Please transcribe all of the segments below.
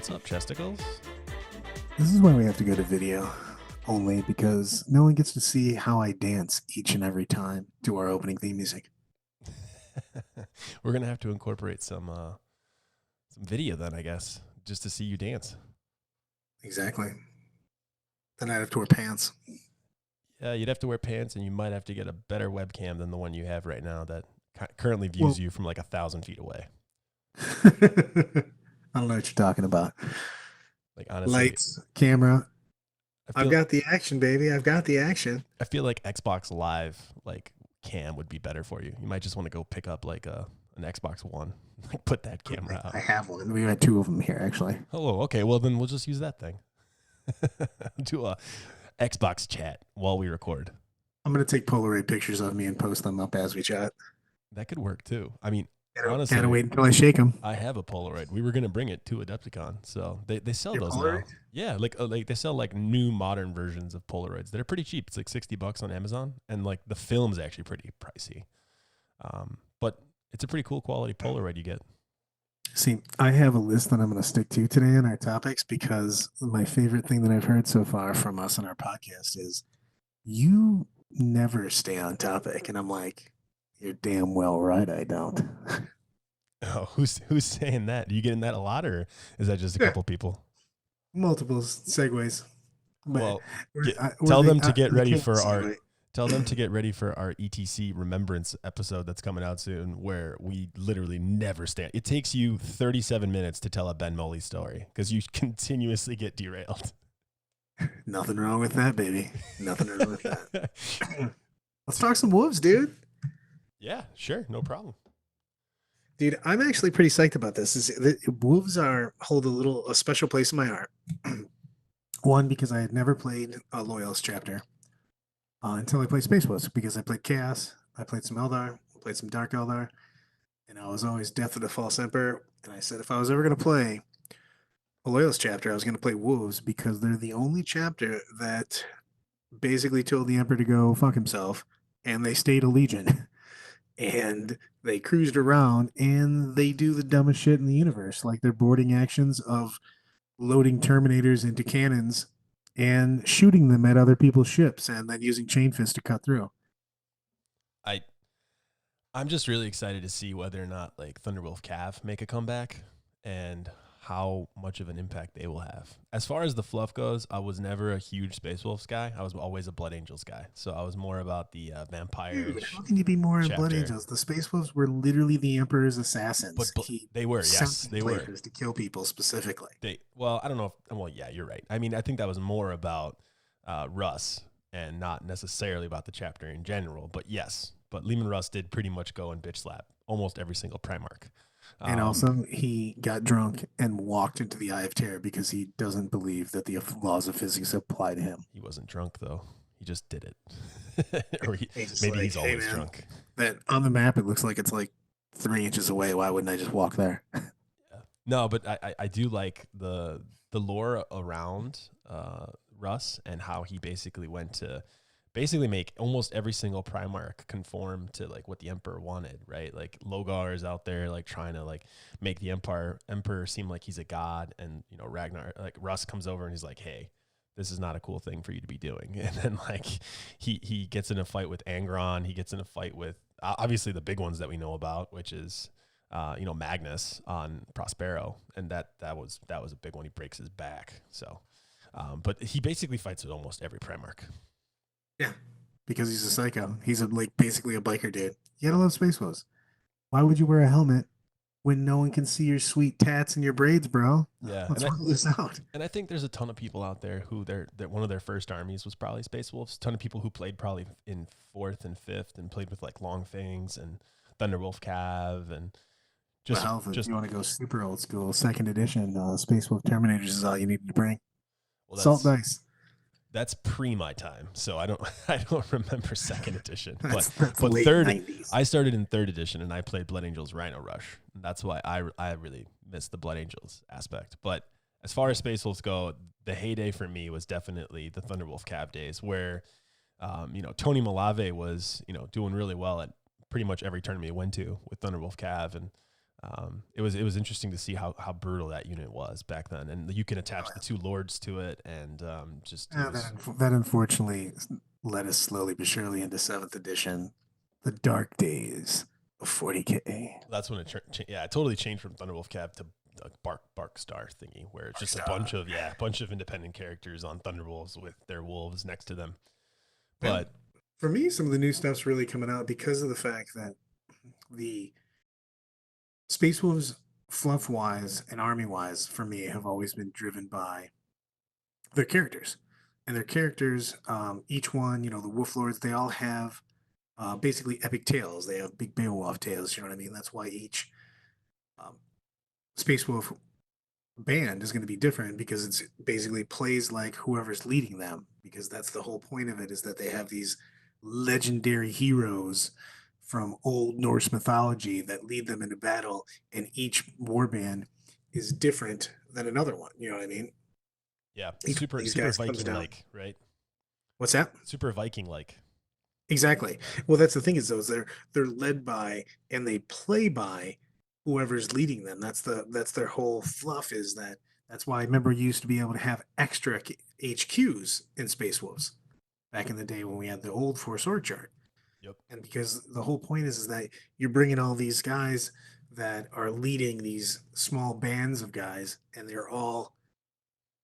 What's up, Chesticles? This is why we have to go to video only because no one gets to see how I dance each and every time to our opening theme music. We're gonna have to incorporate some video then, I guess, just to see you dance. Exactly. Then I'd have to wear pants. Yeah, you'd have to wear pants, and you might have to get a better webcam than the one you have right now that currently views Well, you from like 1,000 feet away. I don't know what you're talking about. Like honestly, Lights, camera. I I've feel got the action, baby. I've got the action. I feel like Xbox Live like cam would be better for you. You might just want to go pick up like an Xbox One, like put that camera I out. have one. We got two of them here, actually. Oh, okay. Well, then we'll just use that thing. Do a Xbox chat while we record. I'm going to take Polaroid pictures of me and post them up as we chat. That could work too. I mean, Gotta honestly, wait until I shake them. I have a Polaroid. We were gonna bring it to Adepticon, so they sell Your those now. Polaroid? Yeah, like they sell like new modern versions of Polaroids. They're pretty cheap. It's like $60 on Amazon, and like the film's actually pretty pricey. But it's a pretty cool quality Polaroid you get. See, I have a list that I'm going to stick to today on our topics because my favorite thing that I've heard so far from us on our podcast is you never stay on topic. And I'm like, you're damn well right, I don't. Oh, who's saying that? Do you getting that a lot, or is that just a Yeah. couple people? Multiple segues. But Well, we're- tell the- them to get the ready king for our segue. tell them to get ready for our ETC Remembrance episode that's coming out soon, where we literally never stand. It takes you 37 minutes to tell a Ben Moley story because you continuously get derailed. Nothing wrong with that, baby. Nothing wrong with that. Let's talk some wolves, dude. Yeah, sure, no problem. Dude, I'm actually pretty psyched about this. Wolves hold a special place in my heart. One, because I had never played a Loyalist chapter until I played Spaceless, because I played Chaos, I played some Eldar, played some Dark Eldar, and I was always Death of the False Emperor. And I said if I was ever going to play a Loyalist chapter, I was going to play Wolves because they're the only chapter that basically told the Emperor to go fuck himself, and they stayed a legion. And they cruised around and they do the dumbest shit in the universe, like their boarding actions of loading Terminators into cannons and shooting them at other people's ships and then using chain fist to cut through. I'm just really excited to see whether or not like Thunderwolf Cav make a comeback and how much of an impact they will have. As far as the fluff goes, I was never a huge Space Wolves guy. I was always a Blood Angels guy. So I was more about the vampire. Dude, how can you be more in Blood chapter. Angels? The Space Wolves were literally the Emperor's assassins. But they were, yes, they were. To kill people specifically. I don't know if, yeah, you're right. I mean, I think that was more about Russ and not necessarily about the chapter in general. But yes, but Lehman Russ did pretty much go and bitch slap almost every single Primarch. And also, he got drunk and walked into the Eye of Terror because he doesn't believe that the laws of physics apply to him. He wasn't drunk, though. He just did it. Or maybe he's always drunk. That on the map, it looks like it's like 3 inches away. Why wouldn't I just walk there? Yeah. No, but I do like the lore around Russ and how he basically went to make almost every single Primarch conform to like what the Emperor wanted, right? Like Logar is out there like trying to like make the Emperor seem like he's a god, and you know Ragnar, like Russ comes over and he's like, hey, this is not a cool thing for you to be doing. And then like he gets in a fight with Angron, he gets in a fight with obviously the big ones that we know about, which is Magnus on Prospero, and that was a big one. He breaks his back. So but he basically fights with almost every Primarch. Yeah, because he's a psycho. He's basically a biker dude. You gotta love Space Wolves. Why would you wear a helmet when no one can see your sweet tats and your braids, bro? Yeah, let's roll this out. And I think there's a ton of people out there who that one of their first armies was probably Space Wolves. A ton of people who played probably in 4th and 5th and played with like Long Fangs and Thunderwolf Cav and just. If you want to go super old school, 2nd edition, Space Wolf Terminators is all you need to bring. Salt dice. That's pre my time, so I don't remember 2nd edition. That's but late 3rd, 90s. I started in 3rd edition and I played Blood Angels Rhino Rush. And that's why I really missed the Blood Angels aspect. But as far as Space Wolves go, the heyday for me was definitely the Thunderwolf Cav days, where Tony Malave was doing really well at pretty much every tournament he went to with Thunderwolf Cav, and It was interesting to see how brutal that unit was back then, and you can Oh, attach the two lords to it, and just it yeah. was. That unfortunately led us slowly but surely into seventh edition, the dark days of 40K. That's when it totally changed from Thunderwolf Cab to like Bark Star thingy, where it's just a Rockstar. bunch of independent characters on Thunderwolves with their wolves next to them. And But for me, some of the new stuff's really coming out because of the fact that the Space Wolves, fluff wise and army wise, for me, have always been driven by their characters. And their characters, each one, the Wolf Lords, they all have basically epic tales. They have big Beowulf tales, you know what I mean? That's why each um, Space Wolf band is going to be different because it's basically plays like whoever's leading them, because that's the whole point of it, is that they have these legendary heroes from old Norse mythology that lead them into battle, and each warband is different than another one. You know what I mean? yeah, Each one of super these super guys comes Viking down. like, right? What's that? Super Viking like. Exactly. Well, that's the thing, is those they're led by and they play by whoever's leading them. That's their whole fluff, is that that's why I remember you used to be able to have extra HQs in Space Wolves back in the day when we had the old Force Org chart. Yep. And because the whole point is that you're bringing all these guys that are leading these small bands of guys, and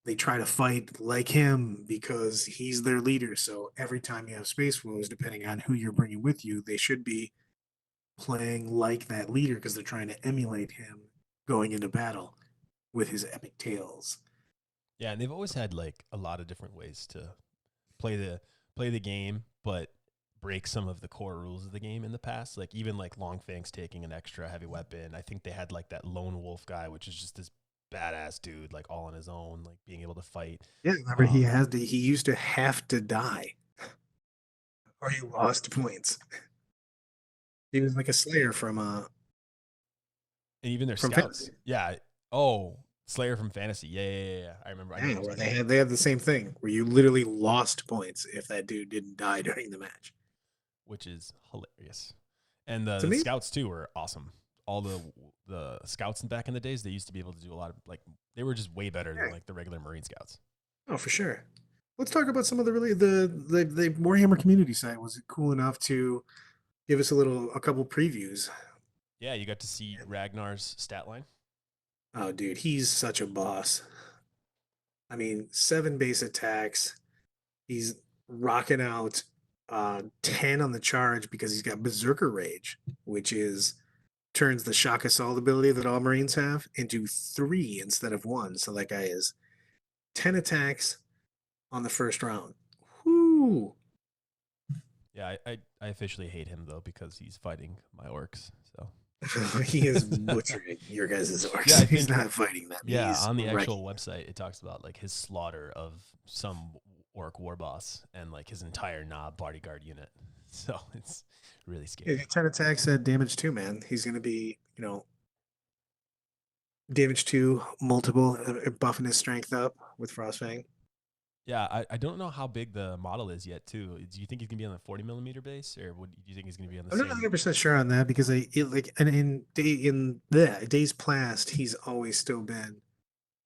they try to fight like him because he's their leader. So every time you have Space Wolves, depending on who you're bringing with you, they should be playing like that leader because they're trying to emulate him going into battle with his epic tales. Yeah, and they've always had like a lot of different ways to play the play the game, but break some of the core rules of the game in the past. Like even like Longfangs taking an extra heavy weapon. I think they had like that lone wolf guy, which is just this badass dude, like all on his own, like being able to fight. Yeah, remember Um, he used to have to die or he lost points. He was like a slayer and even their from scouts. fantasy. Yeah. Oh, Slayer from Fantasy. Yeah. I remember. I know Yeah, what you're where talking about. they had the same thing where you literally lost points if that dude didn't die during the match. Which is hilarious. And It's the amazing. scouts too were awesome. All the scouts back in the days, they used to be able to do a lot of like they were just way better than Yeah. like the regular Marine scouts. Oh, for sure. Let's talk about some of the really the Warhammer community site. Was it cool enough to give us a couple previews? Yeah, you got to see Ragnar's stat line. Oh, dude, he's such a boss. I mean, 7 base attacks. He's rocking out 10 on the charge because he's got Berserker Rage, which is turns the shock assault ability that all Marines have into 3 instead of 1. So that guy is 10 attacks on the first round. Whoo! Yeah, I officially hate him though because he's fighting my orcs. So He is butchering your guys' yeah, orcs. I He's think not fighting them. yeah, He's on the wrecking actual them. website it talks about like his slaughter of some orc war boss and like his entire Nob bodyguard unit. So it's really Yeah, scary. 10 attacks at damage 2, man. He's going to be, damage 2, multiple, buffing his strength up with Frostfang. Yeah, I don't know how big the model is yet too. Do you think he's gonna be on the 40 millimeter base, or do you think he's gonna be on the I'm not same? 100% sure on that because like, and in the days past, he's always still been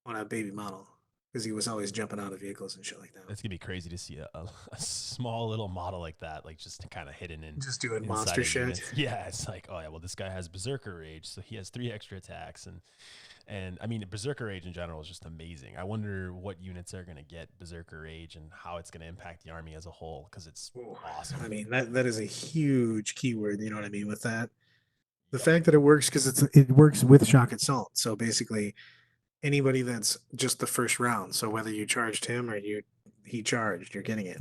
on a baby model because he was always jumping out of vehicles and shit like that. It's gonna be crazy to see a small little model like that, like just kind of hidden in Just doing inside monster of shit. units. Yeah, it's like, oh yeah, well this guy has Berserker Rage, so he has 3 extra attacks, and I mean Berserker Rage in general is just amazing. I wonder what units are gonna get Berserker Rage and how it's gonna impact the army as a whole because it's Ooh, awesome. I mean, that is a huge keyword. You know what I mean with that. The Yep. fact that it works because it works with shock and salt. So basically, anybody that's just the first round. So whether you charged him or he charged, you're getting it.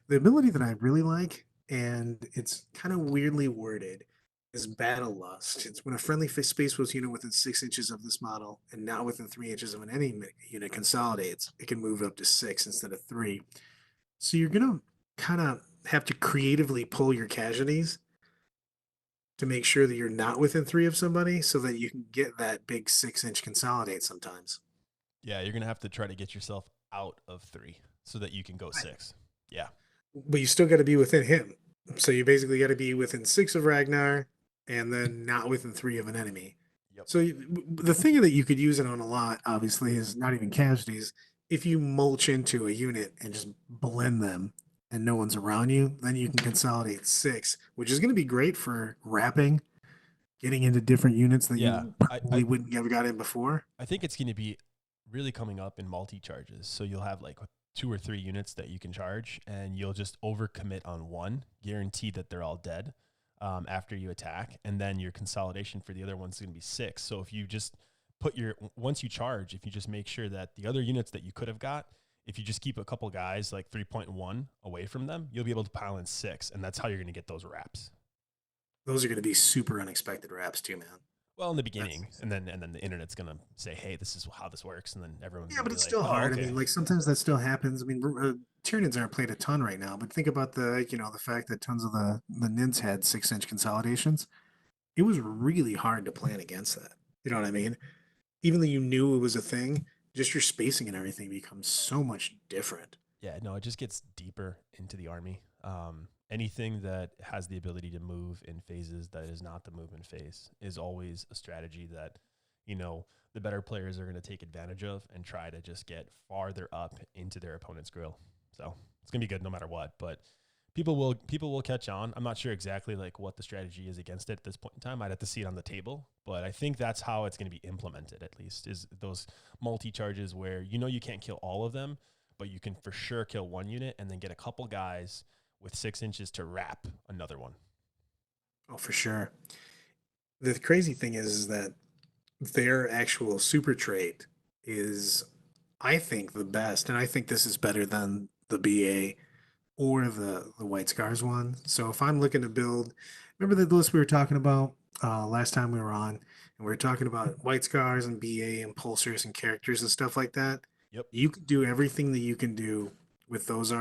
The ability that I really like, and it's kind of weirdly worded, is Battle Lust. It's when a friendly Space Force unit within 6 inches of this model and not within 3 inches of an enemy unit consolidates, it can move up to 6 instead of 3. So you're gonna kind of have to creatively pull your casualties to make sure that you're not within 3 of somebody so that you can get that big 6 inch consolidate sometimes. Yeah, you're gonna have to try to get yourself out of 3 so that you can go Right. 6. Yeah. But you still got to be within him. So you basically got to be within 6 of Ragnar and then not within 3 of an enemy. Yep. So the thing that you could use it on a lot, obviously, is not even casualties. If you mulch into a unit and just blend them and no one's around you, then you can consolidate 6, which is going to be great for wrapping, getting into different units that Yeah, you I, probably I wouldn't have got in before. I think it's going to be really coming up in multi charges. So you'll have like 2 or 3 units that you can charge, and you'll just overcommit on one, guaranteed that they're all dead after you attack, and then your consolidation for the other one's going to be 6. So if you just put your once you charge, if you just make sure that the other units that you could have got, if you just keep a couple guys like 3.1 away from them, you'll be able to pile in 6, and that's how you're going to get those wraps. Those are going to be super unexpected wraps too, man. Well, in the That's beginning, and then the internet's gonna say, "Hey, this is how this works," and then everyone's Yeah, gonna but be it's like, still "Oh, hard. I okay." mean, like sometimes that still happens. I mean, Tyranids aren't played a ton right now, but think about the fact that tons of the Nins had 6-inch consolidations. It was really hard to plan against that. You know what I mean? Even though you knew it was a thing, just your spacing and everything becomes so much different. Yeah, no, it just gets deeper into the army. Anything that has the ability to move in phases that is not the movement phase is always a strategy that, you know, the better players are going to take advantage of and try to just get farther up into their opponent's grill. So it's gonna be good no matter what. But people will catch on. I'm not sure exactly like what the strategy is against it at this point in time. I'd have to see it on the table, but I think that's how it's going to be implemented. At least is those multi charges where you can't kill all of them, but you can for sure kill one unit and then get a couple guys with 6 inches to wrap another one. Oh, for sure. The crazy thing is that their actual super trait is, I think, the best, and I think this is better than the BA or the White Scars one. So if I'm looking to build, remember the list we were talking about last time we were on, and we were talking about White Scars and BA and pulsers and characters and stuff like that. Yep. You can do everything that you can do with those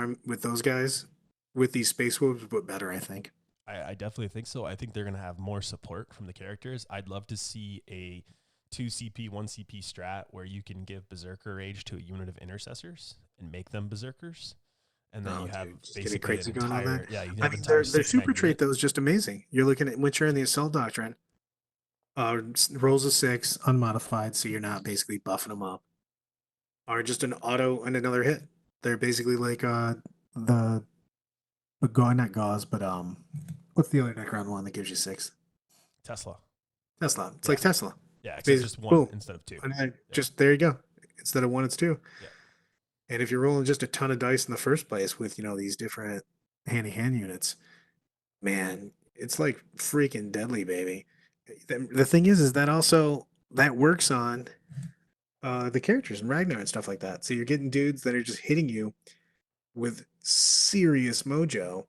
guys with these space wolves, but better, I think. I definitely think so. I think they're going to have more support from the characters. I'd love to see a 2 CP, 1 CP strat where you can give Berserker Rage to a unit of intercessors and make them Berserkers. And then Oh, you have dude, just getting basically an crazy going on that. entire, yeah, you I have mean, entire their six man super trait unit. though is just amazing. You're looking at Witcher and the Assault Doctrine. Rolls of 6, unmodified, so you're not basically buffing them up. Are just an auto and another hit. They're basically like the not gauze, but what's the other Necron one that gives you 6? Tesla. Tesla. It's Yeah. like Tesla. Yeah. Except Basically, just one boom. instead of two. And then Yeah. just there you go. Instead of 1, it's 2. Yeah. And if you're rolling just a ton of dice in the first place with these different hand-to-hand units, man, it's like freaking deadly, baby. The thing is that also that works on the characters and Ragnar and stuff like that. So you're getting dudes that are just hitting you with serious mojo.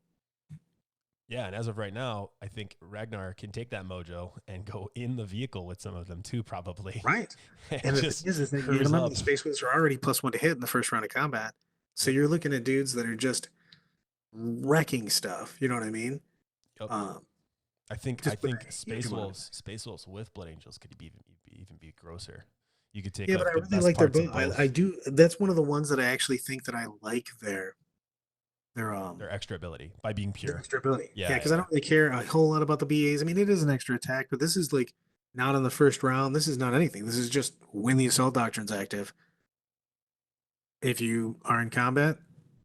Yeah. And as of right now, I think Ragnar can take that mojo and go in the vehicle with some of them too, probably. Right. And And the thing just is that you cruise remember up. the Space Wolves are already +1 to hit in the first round of combat. So Yep. you're looking at dudes that are just wrecking stuff. You know what I mean? Yep. Um, I just putting think a huge amount of. Space Wolves with Blood Angels could even be grosser. You could take Yeah, but like I the really best like their parts bow. of I both. do. That's one of the ones that I actually think that I like their Their extra ability by being their pure. extra ability. Yeah, Yeah, because I yeah, don't really care a whole lot about the BAs. I mean, it is an extra attack, but this is like not in the first round. This is not anything. This is just when the assault doctrine's active. If you are in combat,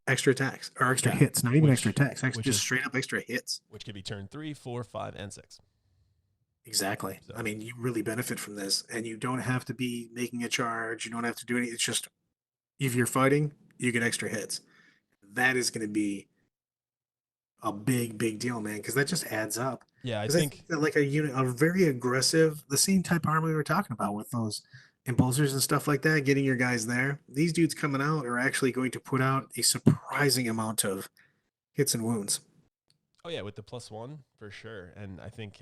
extra attacks or extra yeah. hits, not even extra Which attacks, which just is straight up extra hits. which could be turn 3, 4, 5, and 6. Exactly. I So mean, you really benefit from this, and you don't have to be making a charge. You don't have to do anything. It's just if you're fighting, you get extra hits. That is going to be a big deal, man, because that just adds up. yeah, I Because I think think that like a unit, a very aggressive, the same type armor we were talking about with those impulsors and stuff like that, getting your guys there. These dudes coming out are actually going to put out a surprising amount of hits and wounds. oh yeah, with the +1 for sure. And I think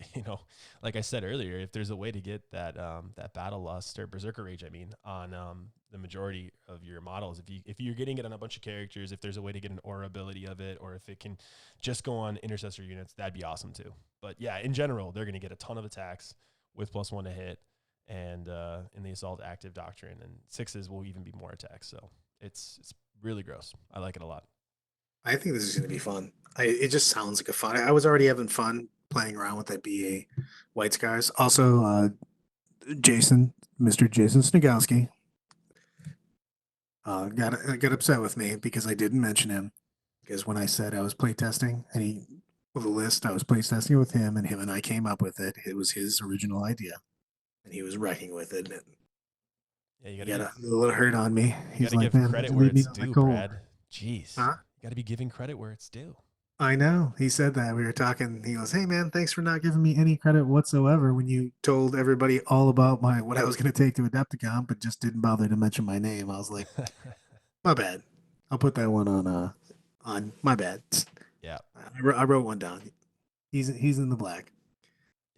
like I said earlier, if there's a way to get that battle lust or berserker rage, I mean, on the majority of your models, if you're getting it on a bunch of characters, if there's a way to get an aura ability of it, or if it can just go on intercessor units, that'd be awesome too. But yeah, in general, they're gonna get a ton of attacks with +1 to hit, and in the assault active doctrine, and 6s will even be more attacks. So it's really gross. I like it a lot. I think this is going to be fun. It just sounds like a fun. I was already having fun playing around with that BA White Scars. Also, Mr. Jason Snagowski, got upset with me because I didn't mention him. Because when I said I was playtesting and he with a list, I was playtesting with him and I came up with it. It was his original idea, and he was wrecking with it. And Yeah, you he gotta got give a little hurt on me. you He's gotta like, give "Man, why'd credit you where leave me it's on the due, cold?" Brad. Jeez, Huh? you gotta be giving credit where it's due. I know. He said that. We were talking. He goes, "Hey man, thanks for not giving me any credit whatsoever when you told everybody all about my what I was going to take to Adepticon, but just didn't bother to mention my name." I was like, "My bad. I'll put that one on my bad." Yeah. I wrote one down. He's in the black.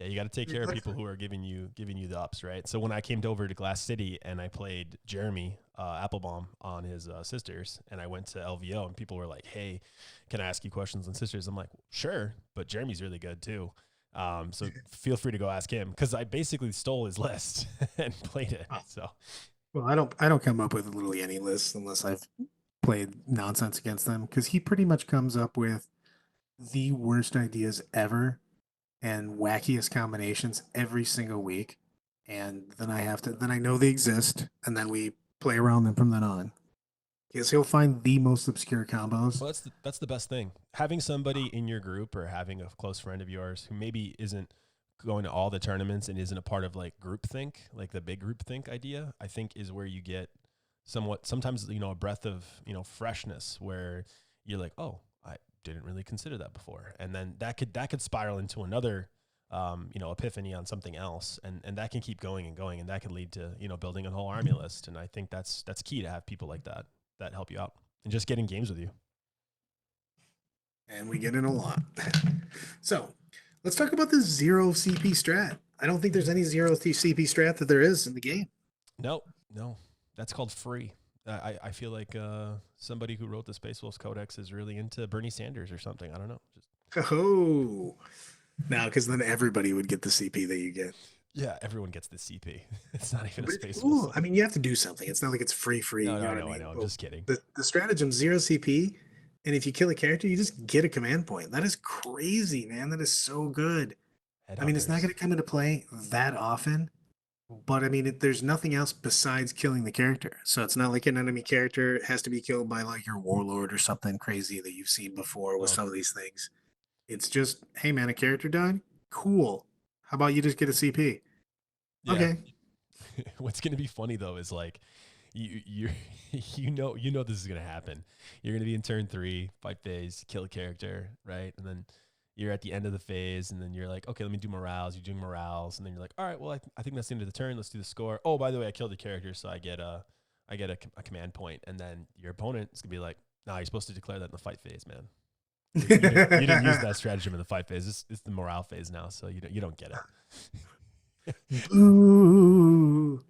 Yeah, you got to take care of people who are giving you the ups, right? So when I came over to Glass City and I played Jeremy Applebaum on his sisters, and I went to LVO, and people were like, "Hey, can I ask you questions on sisters?" I'm like, "Sure," but Jeremy's really good too. So feel free to go ask him, because I basically stole his list and played it. So Well, I don't come up with literally any lists unless I've played nonsense against them because he pretty much comes up with the worst ideas ever and wackiest combinations every single week. And then I know they exist, and then we play around them from then on. Because he'll find the most obscure combos. well, that's the best thing. Having somebody in your group or having a close friend of yours who maybe isn't going to all the tournaments and isn't a part of like group think, like the big group think idea, I think is where you get sometimes a breath of freshness where you're like, oh, I didn't really consider that before, and then that could spiral into another epiphany on something else, and that can keep going and going, and that can lead to building a whole army list. And I think that's key to have people like that help you out and just getting games with you. And we get in a lot. So let's talk about the zero CP strat. I don't think there's any zero CP strat that there is in the game. No, that's called free. I feel like somebody who wrote the Space Wolves Codex is really into Bernie Sanders or something. I don't know. Oh, now because then everybody would get the CP that you get. Yeah, everyone gets the CP. It's not even a But it's Space Wolves cool. thing. I mean, you have to do something. It's not like it's free. No, You no, know I what I know, I mean? know. I'm Well, just kidding. the stratagem zero CP, and if you kill a character, you just get a command point. That is crazy, man. That is so good. I mean, it's not going Headhunters. to come into play that often, but I mean, there's nothing else besides killing the character. So it's not like an enemy character has to be killed by like your warlord or something crazy that you've seen before with Well, some of these things. It's just, hey man, a character died. Cool. How about you just get a CP? yeah. Okay. What's going to be funny though is like you this is going to happen. You're going to be in turn 3, fight phase, kill a character, right? And then you're at the end of the phase, and then you're like, okay, let me do morales. You're doing morales, and then you're like, all right, well, I think that's the end of the turn. Let's do the score. Oh, by the way, I killed the character, so I get a command point. And then your opponent is gonna be like, nah, you're supposed to declare that in the fight phase, man. You didn't use that stratagem in the fight phase. It's the morale phase now, so you don't get it. Boo.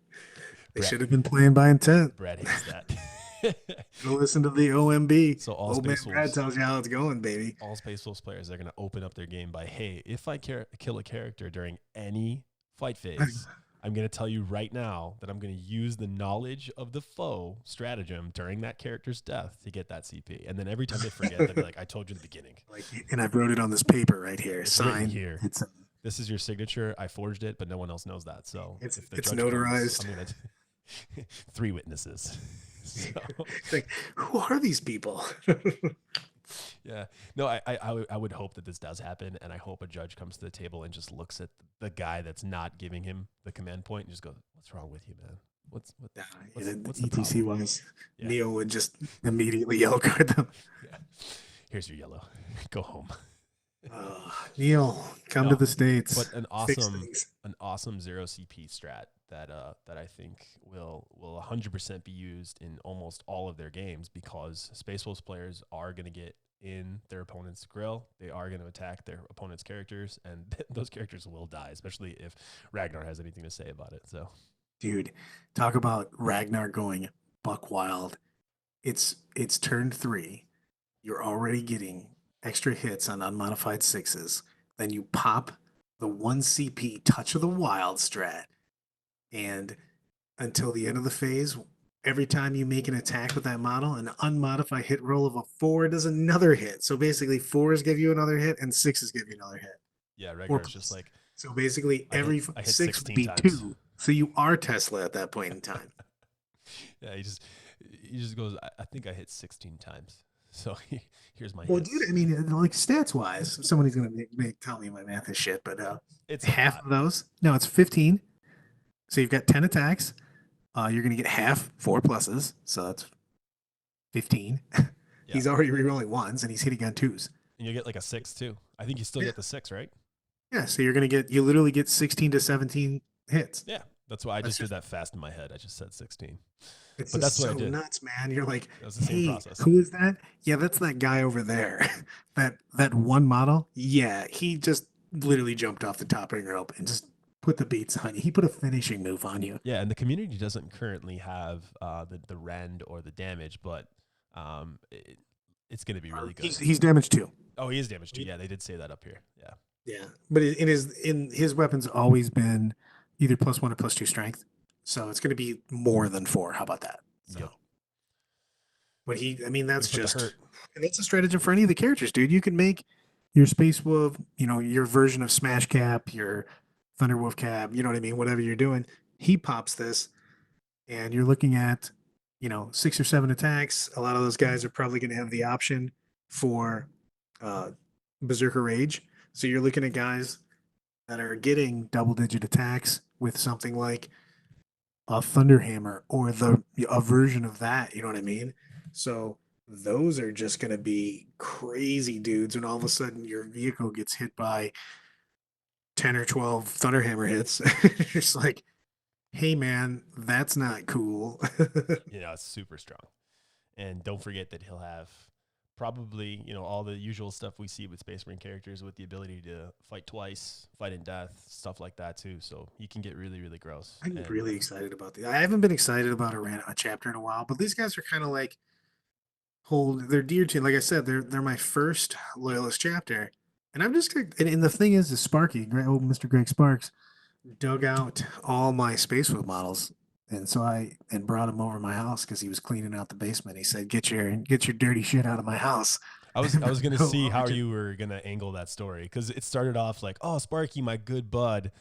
They Brett should have been playing by intent. Brett hates that. Go listen to the OMB. So all Old man Space Brad Wolves, tells you how it's going, baby. all Space Wolves players are going to open up their game by, hey, if I kill a character during any fight phase, I'm going to tell you right now that I'm going to use the knowledge of the foe stratagem during that character's death to get that CP. And then every time they forget, they'll be like, I told you in the beginning. Like, and I wrote it on this paper right here. It's written Signed. here. This is your signature. I forged it, but no one else knows that. So it's if the it's judge notarized. comes, I'm going to 3 witnesses. So. Like, who are these people? Yeah, no, I would hope that this does happen, and I hope a judge comes to the table and just looks at the guy that's not giving him the command point and just goes, "What's wrong with you, man? What's the ETC problem?" wise, Yeah. Neo would just immediately yellow card them. Yeah, here's your yellow. Go home. Neil, come to the States. But an awesome zero CP strat that I think will 100% be used in almost all of their games, because Space Wolves players are going to get in their opponent's grill. They are going to attack their opponent's characters, and those characters will die, especially if Ragnar has anything to say about it. So, dude, talk about Ragnar going buck wild. It's turn 3. You're already getting extra hits on unmodified 6s. Then you pop the 1 CP Touch of the Wild strat, and until the end of the phase, every time you make an attack with that model, an unmodified hit roll of a 4 does another hit. So basically, 4s give you another hit and 6s give you another hit. yeah, Ragnar's just like, so basically, every I hit 6 would 16 be times. 2. So you are Tesla at that point in time. Yeah, he just goes. I think I hit 16 times. So here's my Well, dude, hits. I mean, like stats wise, somebody's gonna tell me my math is shit, but It's a half lot. of those, no, it's 15. So you've got 10 attacks. You're gonna get half four pluses, so that's 15. Yeah, He's already rerolling ones, and he's hitting on twos. and you get like a 6 too. I think you still Yeah, get the 6, right? yeah. So you literally get 16 to 17 hits. Yeah, that's why I That's just did just that fast in my head. I just said 16, It's but just that's what I so did. nuts, man. You're like, That was the same hey, process. who is that? Yeah, that's that guy over there. that one model. Yeah, he just literally jumped off the top ring rope and just put the beats on you. He put a finishing move on you. Yeah, and the community doesn't currently have the rend or the damage, but it's going to be really good. He's damaged too. Oh, he is damaged too. Yeah, they did say that up here. Yeah. Yeah, but in his weapons always been either +1 or +2 strength, so it's going to be more than four. How about that? So, Yep. I mean, Way to that's put the just, hurt. and that's a stratagem for any of the characters, dude. You can make your Space Wolf, your version of Smash Cap, your Thunder Wolf Cap, you know what I mean? Whatever you're doing, he pops this, and you're looking at, 6 or 7 attacks. A lot of those guys are probably going to have the option for uh, Berserker Rage. So you're looking at guys that are getting double-digit attacks with something like a Thunderhammer or a version of that. You know what I mean? So those are just going to be crazy dudes when all of a sudden your vehicle gets hit by 10 or 12 Thunderhammer hits. It's like, hey man, that's not cool. Yeah, it's super strong. And don't forget that he'll have probably, all the usual stuff we see with Space Marine characters with the ability to fight twice, fight in death, stuff like that too. So he can get really, really gross. I'm And really excited about this. I haven't been excited about a chapter in a while, but these guys are kind of like they're dear to. Like I said, they're my first loyalist chapter, and I'm just and the thing is Sparky, Mr. Greg Sparks, dug out all my Space Wolf models, and so I brought him over to my house because he was cleaning out the basement. He said, "Get your dirty shit out of my house." I was gonna Go see over how to you were gonna angle that story because it started off like, oh, Sparky, my good bud,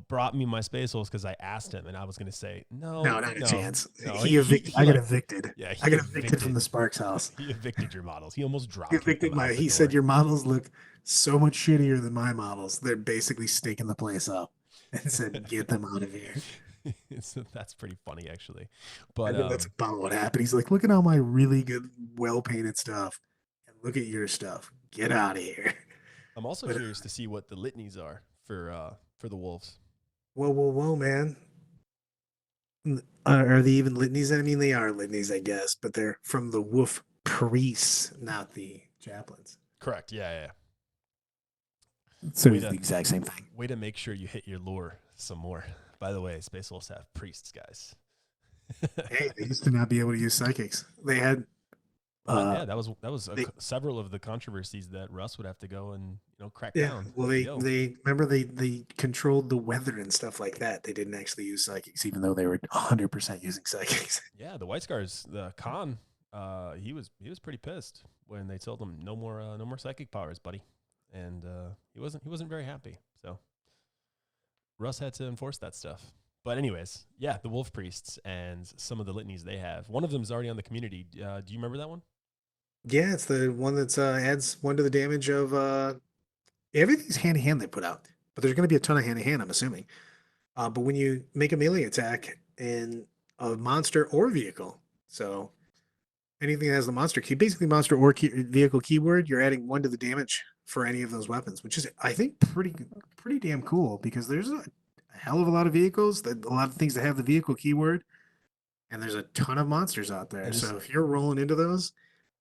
brought me my Space Wolves because I asked him, and I was gonna say, no, No, not a no, chance. no. He He evicted. he I got like, evicted. yeah, I he got evicted from evicted the Sparks house. he evicted your models. He almost He drop kicked them evicted out the He said door. your models look so much shittier than my models. They're basically stinking the place up, and said, "Get them out of here." So that's pretty funny actually, but And then that's about what happened. He's like, "Look at all my really good, well painted stuff, and look at your stuff. Get out of here." I'm also But curious to see what the litanies are for the wolves. whoa, whoa, whoa, man. Are they even litanies? I mean, they are litanies, I guess, but they're from the wolf priests, not the chaplains. Correct. Yeah, yeah. So Way it's the to exact same thing. way to make sure you hit your lore some more. By the way, Space Wolves have priests, guys. Hey, they used to not be able to use psychics. They had Yeah, that was they several of the controversies that Russ would have to go and crack yeah. down. Well, Like, they yo, they remember they controlled the weather and stuff like that. They didn't actually use psychics, even though they were 100% using psychics. yeah, the White Scars, the Khan, he was pretty pissed when they told him no more psychic powers, buddy, and he wasn't very happy. So Russ had to enforce that stuff. But anyways, yeah, the Wolf Priests and some of the litanies they have. One of them is already on the community. Do you remember that one? Yeah, it's the one that adds one to the damage of everything's hand to hand they put out, but there's going to be a ton of hand to hand. I'm assuming. But when you make a melee attack in a monster or vehicle, so anything that has the monster key, basically monster or vehicle keyword, you're adding one to the damage for any of those weapons, which is I think pretty damn cool because there's a hell of a lot of vehicles, a lot of things that have the vehicle keyword, and there's a ton of monsters out there. And this So if you're rolling into those,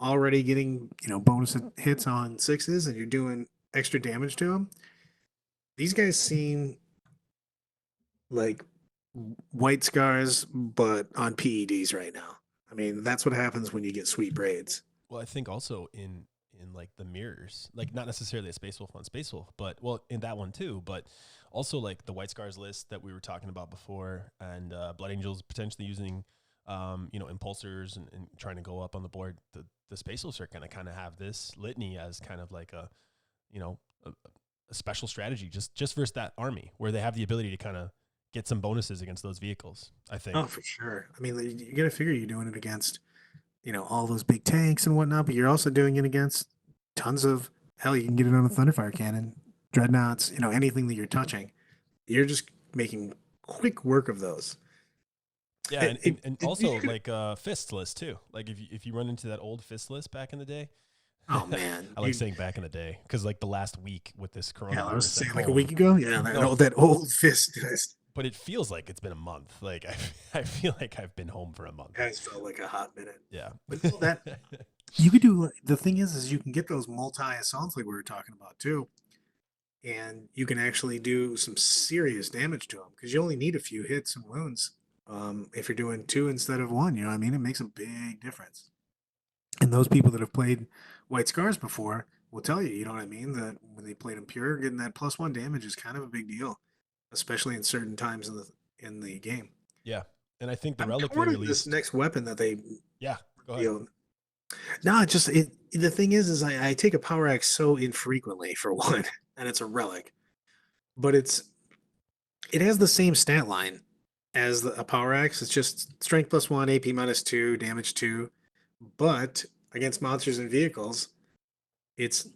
already getting bonus hits on sixes, and you're doing extra damage to them, these guys seem like white scars, but on PEDs right now. I mean, that's what happens when you get sweet braids. Well, I think also in like the mirrors, like not necessarily a Space Wolf on Space Wolf, but well in that one too, but also like the White Scars list that we were talking about before, and Blood Angels potentially using, impulsors and trying to go up on the board. The Space Wolves are gonna kind of have this litany as kind of like you know, a, a special strategy just versus that army where they have the ability to kind of get some bonuses against those vehicles, I think. Oh, for sure. I mean, you got to figure you're doing it against, all those big tanks and whatnot, but you're also doing it against tons of hell. You can get it on a Thunderfire cannon, dreadnoughts, anything that you're touching. You're just making quick work of those. Yeah, and also like fistless too. Like if you run into that old fistless back in the day. Oh man, I like saying back in the day because like the last week with this yeah, I was coronavirus at saying like a home. week ago. Yeah, that old fist. But it feels like it's been a month. Like I feel like I've been home for a month. Has felt like a hot minute. Yeah. But that you could do. The thing is you can get those multi assaults like we were talking about too, and you can actually do some serious damage to them because you only need a few hits and wounds. If you're doing two instead of one, I mean, it makes a big difference. And those people that have played White Scars before will tell you, you know what I mean, that when they played them pure, getting that +1 damage is kind of a big deal, especially in certain times in the game. Yeah. And I think the I'm relic they torn on released. this next weapon that they Yeah. Go ahead. revealed. No, it just the thing is I take a power axe so infrequently for one, and it's a relic, but it has the same stat line as a power axe. It's just strength +1, AP -2, damage 2, but against monsters and vehicles, it's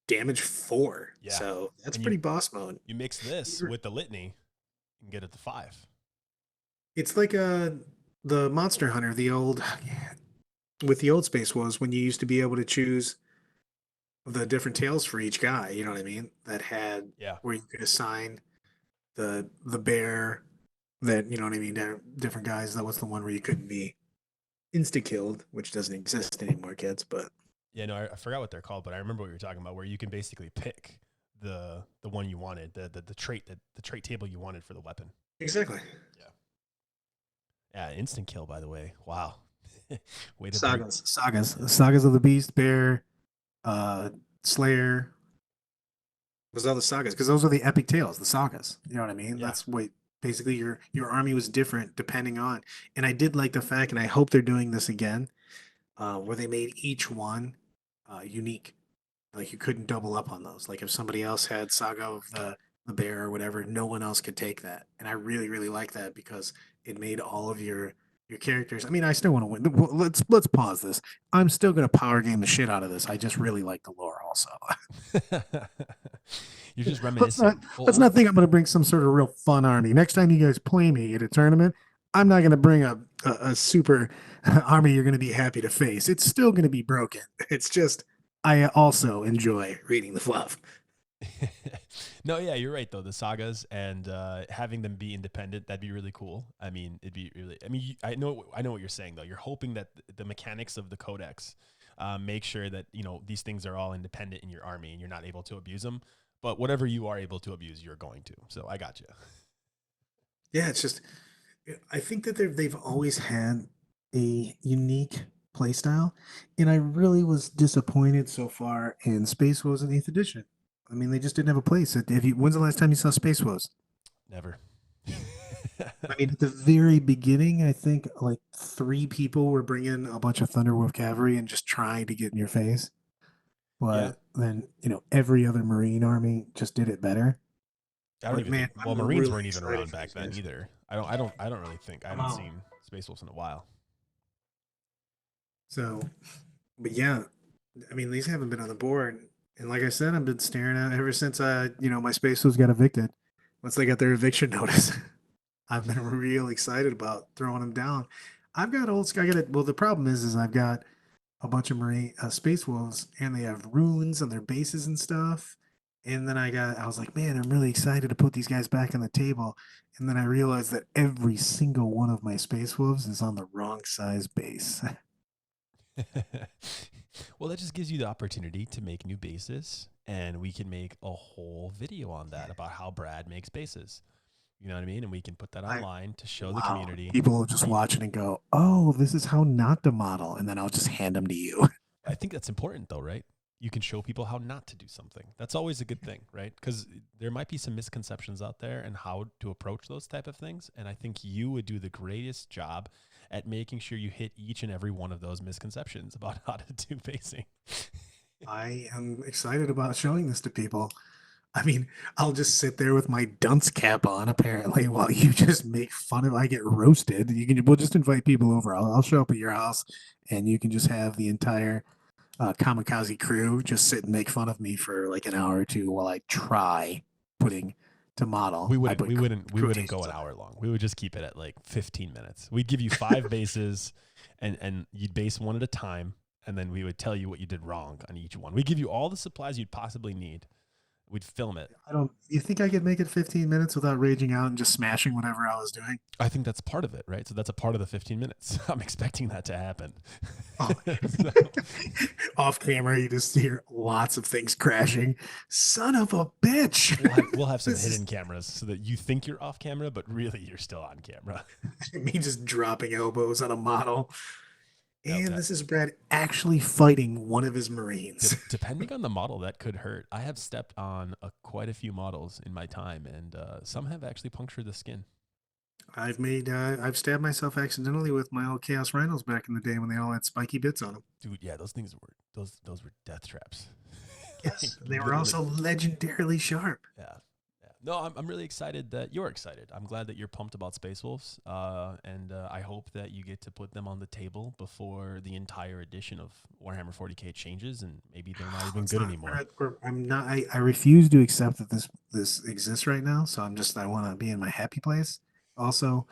damage 4. Yeah. So that's And pretty boss mode. you mix this with the litany and get it to 5. It's like the Monster Hunter, the old with the old Space was when you used to be able to choose the different tails for each guy, you know what I mean? That had Yeah. where you could assign the bear that, you know what I mean, different guys. That was the one where you couldn't be insta killed, which doesn't exist anymore, kids, but Yeah, no, I forgot what they're called, but I remember what you were talking about, where you can basically pick the one you wanted, the trait the trait table you wanted for the weapon. exactly. Yeah. Yeah, instant kill, by the way. Wow. Way to Sagas of the Beast, Bear, Slayer. Those are the sagas because those are the epic tales, the sagas. You know what I mean? Yeah. That's what basically your army was different depending on. And I did like the fact, and I hope they're doing this again, where they made each one unique. Like you couldn't double up on those. Like if somebody else had Saga of the Bear or whatever, no one else could take that. And I really really like that because it made all of your characters. I mean, I still want to win. Let's pause this. I'm still going to power game the shit out of this. I just really like the lore also. You're just let's reminiscing. not think I'm going to bring some sort of real fun army. Next time you guys play me at a tournament, I'm not going to bring a super army you're going to be happy to face. It's still going to be broken. It's just I also enjoy reading the fluff. No, yeah, you're right though. The sagas and having them be independent, that'd be really cool. I mean, it'd be really. I mean, I know what you're saying though. You're hoping that the mechanics of the codex make sure that these things are all independent in your army and you're not able to abuse them. But whatever you are able to abuse, you're going to. So I got you. Yeah, it's just I think that they've always had a unique playstyle, and I really was disappointed so far in Space Wolves in 8th edition. I mean, they just didn't have a place. When's the last time you saw Space Wolves? Never. I mean, at the very beginning, I think like 3 people were bringing a bunch of Thunderwolf cavalry and just trying to get in your face. Yeah. But then, every other Marine army just did it better. I don't But even man, think. Well, I'm Marines really weren't even excited around for back these then guys. either. I don't really think. I haven't seen Space Wolves in a while. So, but yeah, I mean, these haven't been on the board. And like I said, I've been staring at ever since my Space Wolves got evicted. Once they got their eviction notice, I've been real excited about throwing them down. I've got old. I got it. Well, the problem is I've got a bunch of Marine Space Wolves, and they have runes on their bases and stuff. And then I was like, man, I'm really excited to put these guys back on the table. And then I realized that every single one of my Space Wolves is on the wrong size base. Well, that just gives you the opportunity to make new bases, and we can make a whole video on that about how Brad makes bases. You know what I mean? And we can put that online to show the community. People will just watch it and go, oh, this is how not to model. And then I'll just hand them to you. I think that's important though, right? You can show people how not to do something. That's always a good thing, right? Because there might be some misconceptions out there and how to approach those type of things. And I think you would do the greatest job at making sure you hit each and every one of those misconceptions about how to do basing. I am excited about showing this to people. I mean, I'll just sit there with my dunce cap on, apparently, while you just make fun of. I get roasted. We'll just invite people over. I'll show up at your house, and you can just have the entire kamikaze crew just sit and make fun of me for like an hour or two while I try putting to model. We I wouldn't, put we wouldn't, we wouldn't go quotations an on it. hour long. We would just keep it at like 15 minutes. We'd give you 5 bases, and you'd base one at a time, and then we would tell you what you did wrong on each one. We'd give you all the supplies you'd possibly need. We'd film it. I don't. You think I could make it 15 minutes without raging out and just smashing whatever I was doing? I think that's part of it, right? So that's a part of the 15 minutes. I'm expecting that to happen. Oh. So, Off camera, you just hear lots of things crashing. Son of a bitch! we'll have some This is hidden cameras so that you think you're off camera, but really you're still on camera. me just dropping elbows on a model. And Okay. this is Brad actually fighting one of his Marines. Depending on the model, that could hurt. I have stepped on quite a few models in my time, and some have actually punctured the skin. I've stabbed myself accidentally with my old Chaos Rhinos back in the day when they all had spiky bits on them. Dude, yeah, those were death traps. Like, Yes, they were literally. also legendarily sharp. Yeah. Yeah. No, I'm really excited that you're excited. I'm glad that you're pumped about Space Wolves. And I hope that you get to put them on the table before the entire edition of Warhammer 40K changes, and maybe they're not even good anymore. I'm not. I refuse to accept that this exists right now. So I want to be in my happy place. Also,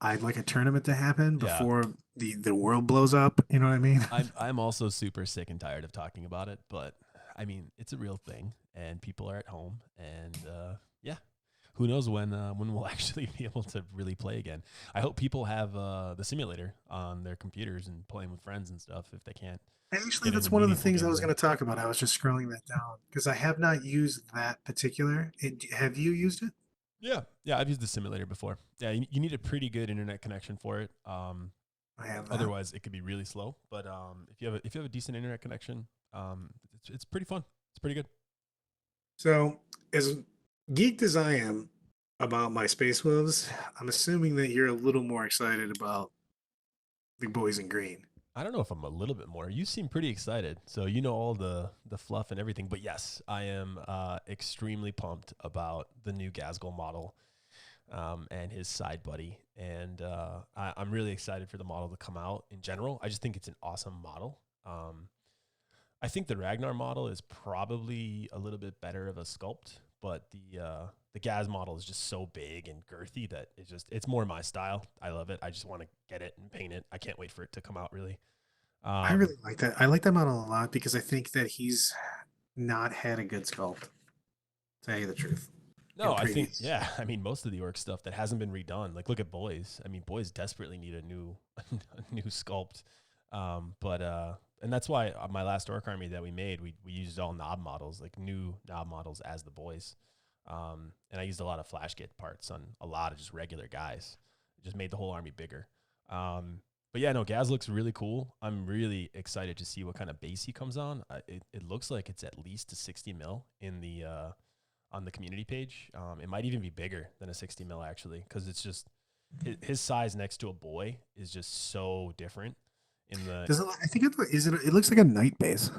I'd like a tournament to happen Yeah. before the world blows up. You know what I mean? I'm also super sick and tired of talking about it, but I mean, it's a real thing, and people are at home, and yeah, who knows when we'll actually be able to really play again. I hope people have the simulator on their computers and playing with friends and stuff if they can't Actually, get that's into one of the meaningful things I games was in. going to talk about. I was just scrolling that down because I have not used that particular. Have you used it? Yeah, yeah, I've used the simulator before. Yeah, you need a pretty good internet connection for it. I have that. Otherwise, it could be really slow. But if you have a decent internet connection, it's pretty fun. It's pretty good. So, as geeked as I am about my Space Wolves, I'm assuming that you're a little more excited about the boys in green. I don't know if I'm a little bit more. You seem pretty excited, so you know all the fluff and everything. But yes, I am extremely pumped about the new Gazgul model and his side buddy, and I'm really excited for the model to come out in general. I just think it's an awesome model. I think the Ragnar model is probably a little bit better of a sculpt, but the Gaz model is just so big and girthy that it's more my style. I love it. I just want to get it and paint it. I can't wait for it to come out. Really. I Um, really like that. I like that model a lot because I think that he's not had a good sculpt, to tell you the truth, no, in I think previous. yeah. I mean, most of the orc stuff that hasn't been redone. Like look at boys. I mean, boys desperately need a new a new sculpt. But and that's why my last orc army that we made, we used all knob models, like new knob models as the boys. And I used a lot of flash kit parts on a lot of just regular guys. It just made the whole army bigger. But yeah, no, Gaz looks really cool. I'm really excited to see what kind of base he comes on. It looks like it's at least a 60 mil in the on the community page. It might even be bigger than a 60 mil actually, because it's just his size next to a boy is just so different. In the Does it? I think is it. It looks like a night base,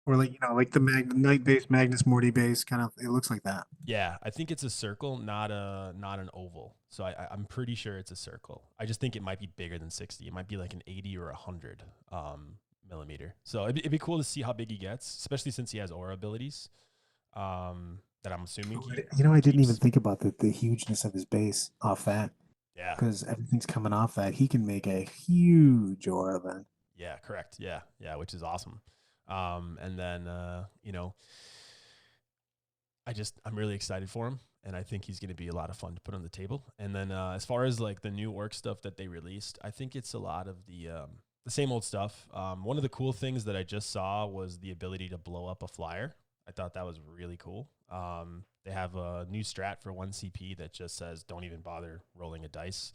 or like like the night base, Magnus Morty base, kind of. It looks like that. yeah, I think it's a circle, not an oval. So I'm pretty sure it's a circle. I just think it might be bigger than 60. It might be like an 80 or 100 millimeter. So it'd be cool to see how big he gets, especially since he has aura abilities. That I'm assuming he I didn't even keeps. think about the hugeness of his base off that Yeah, because everything's coming off that. He can make a huge aura then. yeah, correct. Yeah, yeah, which is awesome. And then I'm really excited for him, and I think he's going to be a lot of fun to put on the table. And then as far as like the new orc stuff that they released, I think it's a lot of the same old stuff. One of the cool things that I just saw was the ability to blow up a flyer. I thought that was really cool. They have a new strat for 1 CP that just says, "Don't even bother rolling a dice.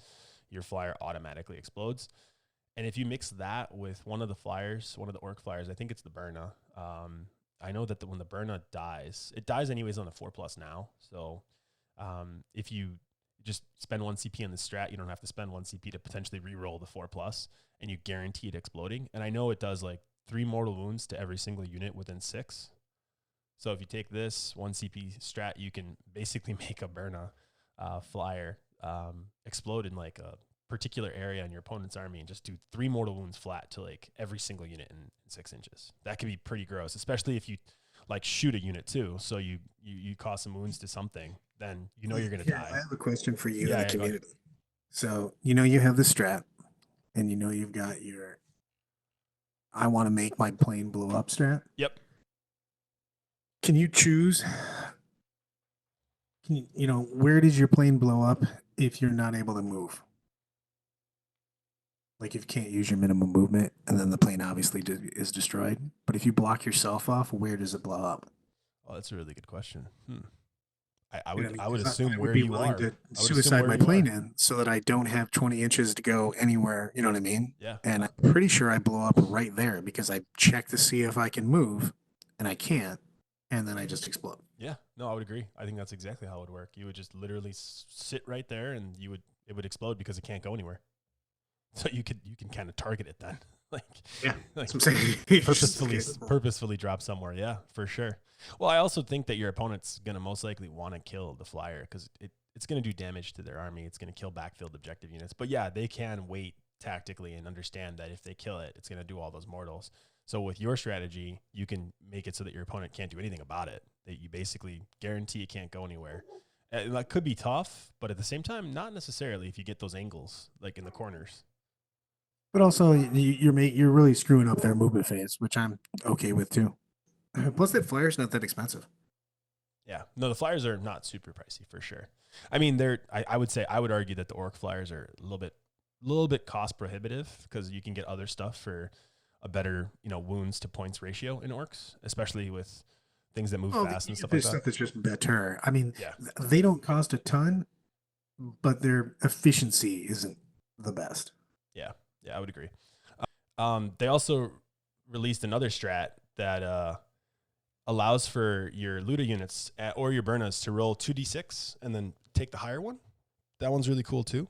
Your flyer automatically explodes." And if you mix that with one of the flyers, one of the orc flyers, I think it's the Burna. I know that when the Burna dies, it dies anyways on the 4+ now. So if you just spend 1 CP on the strat, you don't have to spend 1 CP to potentially re-roll the 4+, and you guarantee it exploding. And I know it does like 3 mortal wounds to every single unit within 6. So if you take this 1 CP strat, you can basically make a Berna flyer explode in like a particular area in your opponent's army and just do 3 mortal wounds flat to like every single unit in 6 inches. That can be pretty gross, especially if you like shoot a unit too. So you cause some wounds to something, then you know you're going to die. I have a question for you in Yeah, the yeah, go ahead. community. So, you have the strat, and you've got your I want to make my plane blow up strat. Yep. Can you choose? Where does your plane blow up if you're not able to move? Like if you can't use your minimum movement, and then the plane obviously is destroyed. But if you block yourself off, where does it blow up? Oh, that's a really good question. I You know would what I I mean? would 'Cause assume I would where be you willing are. to I would assume suicide where my you plane are. in so that I don't have 20 inches to go anywhere. You know what I mean? Yeah. And I'm pretty sure I blow up right there because I check to see if I can move, and I can't, and then I just explode. Yeah. No, I would agree. I think that's exactly how it would work. You would just literally sit right there, and it would explode because it can't go anywhere. So you can kind of target it then. like Yeah, like that's what I'm saying. purposefully drop somewhere. Yeah, for sure. Well, I also think that your opponent's gonna most likely want to kill the flyer because it's gonna do damage to their army. It's gonna kill backfield objective units. But yeah, they can wait tactically and understand that if they kill it, it's gonna do all those mortals. So with your strategy, you can make it so that your opponent can't do anything about it. That you basically guarantee it can't go anywhere. And that could be tough, but at the same time, not necessarily if you get those angles like in the corners. But also, you're really screwing up their movement phase, which I'm okay with too. Plus, that flyer's not that expensive. Yeah. No, the flyers are not super pricey for sure. I mean, I would say I would argue that the orc flyers are a little bit cost prohibitive because you can get other stuff for a better, wounds to points ratio in orcs, especially with things that move fast and stuff like There's that. stuff that's just better. I mean, Yeah. they don't cost a ton, but their efficiency isn't the best. Yeah. Yeah, I would agree. They also released another strat that allows for your looter units or your Burnas to roll 2d6 and then take the higher one. That one's really cool too.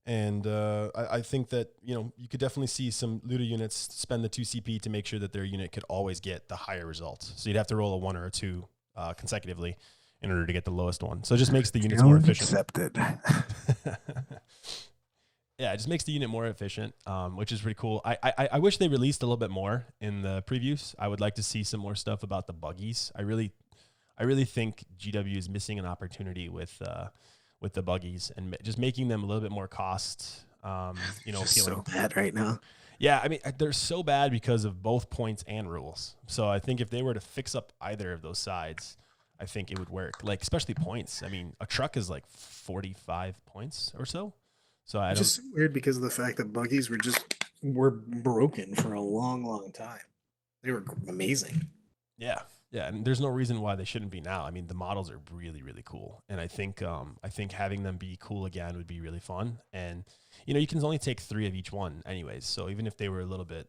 And I think that, you could definitely see some looter units spend the 2 CP to make sure that their unit could always get the higher result. So you'd have to roll a 1 or a 2 consecutively in order to get the lowest one. So it just makes the units more efficient. Accepted. Yeah, it just makes the unit more efficient, which is pretty cool. I wish they released a little bit more in the previews. I would like to see some more stuff about the buggies. I really think GW is missing an opportunity with the buggies and just making them a little bit more cost, appealing. So bad right now. Yeah, I mean, they're so bad because of both points and rules. So I think if they were to fix up either of those sides, I think it would work. Like, especially points. I mean, a truck is like 45 points or so. So I don't. Just so weird because of the fact that buggies were broken for a long, long time. They were amazing. Yeah, and there's no reason why they shouldn't be now. I mean, the models are really, really cool, and I think having them be cool again would be really fun. And you can only take 3 of each one, anyways. So even if they were a little bit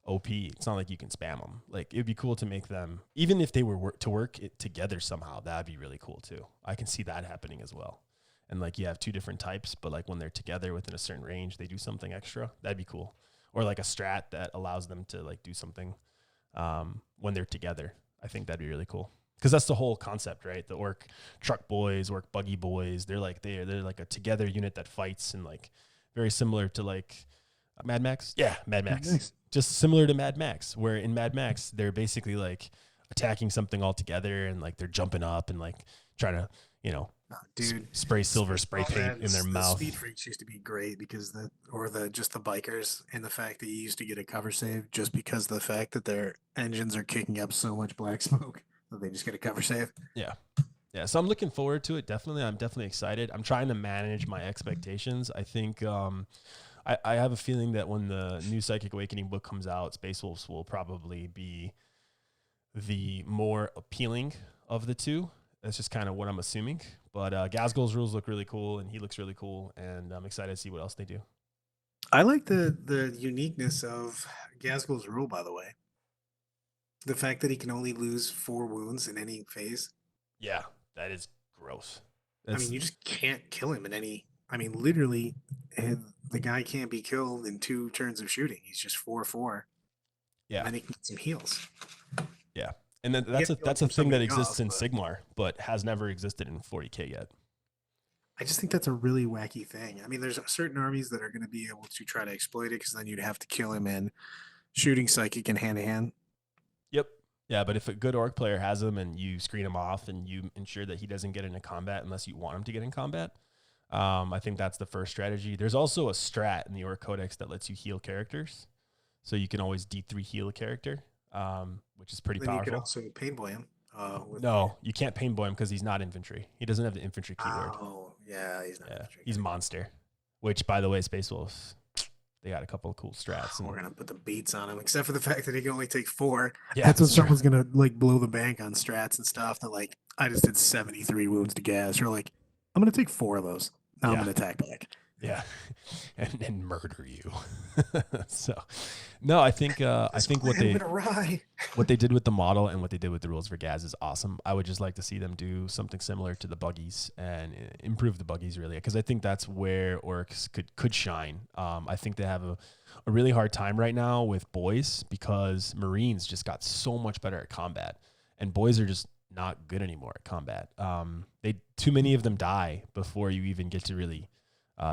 OP, it's not like you can spam them. Like, it'd be cool to make them, even if they were to work it together somehow. That'd be really cool too. I can see that happening as well. And like you have 2 different types, but like when they're together within a certain range, they do something extra. That'd be cool. Or like a strat that allows them to like do something when they're together. I think that'd be really cool because that's the whole concept, right? The orc truck boys, orc buggy boys. They're like a together unit that fights, and like very similar to like Mad Max. Yeah, Mad Max. Nice. Just similar to Mad Max, where in Mad Max they're basically like attacking something all together, and like they're jumping up and like trying to spray silver spray paint in their mouth. Speed Freaks used to be great because the bikers, and the fact that you used to get a cover save just because of the fact that their engines are kicking up so much black smoke that they just get a cover save. Yeah. So I'm looking forward to it. I'm definitely excited. I'm trying to manage my expectations. I think I have a feeling that when the new Psychic Awakening book comes out, Space Wolves will probably be the more appealing of the two. That's just kind of what I'm assuming. But Gazgul's rules look really cool, and he looks really cool, and I'm excited to see what else they do. I like the uniqueness of Gazgul's rule, by the way. The fact that he can only lose 4 wounds in any phase. Yeah, that is gross. I mean, you just can't kill him in any. I mean, literally, the guy can't be killed in 2 turns of shooting. He's just 4/4. Yeah. And then he can get some heals. Yeah. And then Yeah, that's a from thing that somebody exists else, in but Sigmar, but has never existed in 40k yet. I just think that's a really wacky thing. I mean, there's certain armies that are going to be able to try to exploit it because then you'd have to kill him in shooting psychic and hand to hand. Yep. Yeah, but if a good orc player has him and you screen him off and you ensure that he doesn't get into combat unless you want him to get in combat, I think that's the first strategy. There's also a strat in the Orc Codex that lets you heal characters. So you can always D3 heal a character, which is pretty Then you could powerful. also pain boy him. With No, you can't pain boy him because he's not infantry. He doesn't have the infantry keyword. Oh, yeah, he's not. Yeah, he's monster. Which, by the way, Space Wolves, they got a couple of cool strats. And We're gonna put the beats on him, except for the fact that he can only take 4. yeah, That's when that's true. someone's gonna like blow the bank on strats and stuff. That like I just did 73 wounds to gas. You're like, I'm gonna take 4 of those. Now I'm Yeah. gonna attack back. Yeah, and murder you. So, no, I think what they did with the model and what they did with the rules for Gaz is awesome. I would just like to see them do something similar to the buggies and improve the buggies really, because I think that's where orcs could shine. I think they have a really hard time right now with boys because Marines just got so much better at combat, and boys are just not good anymore at combat. Too many of them die before you even get to really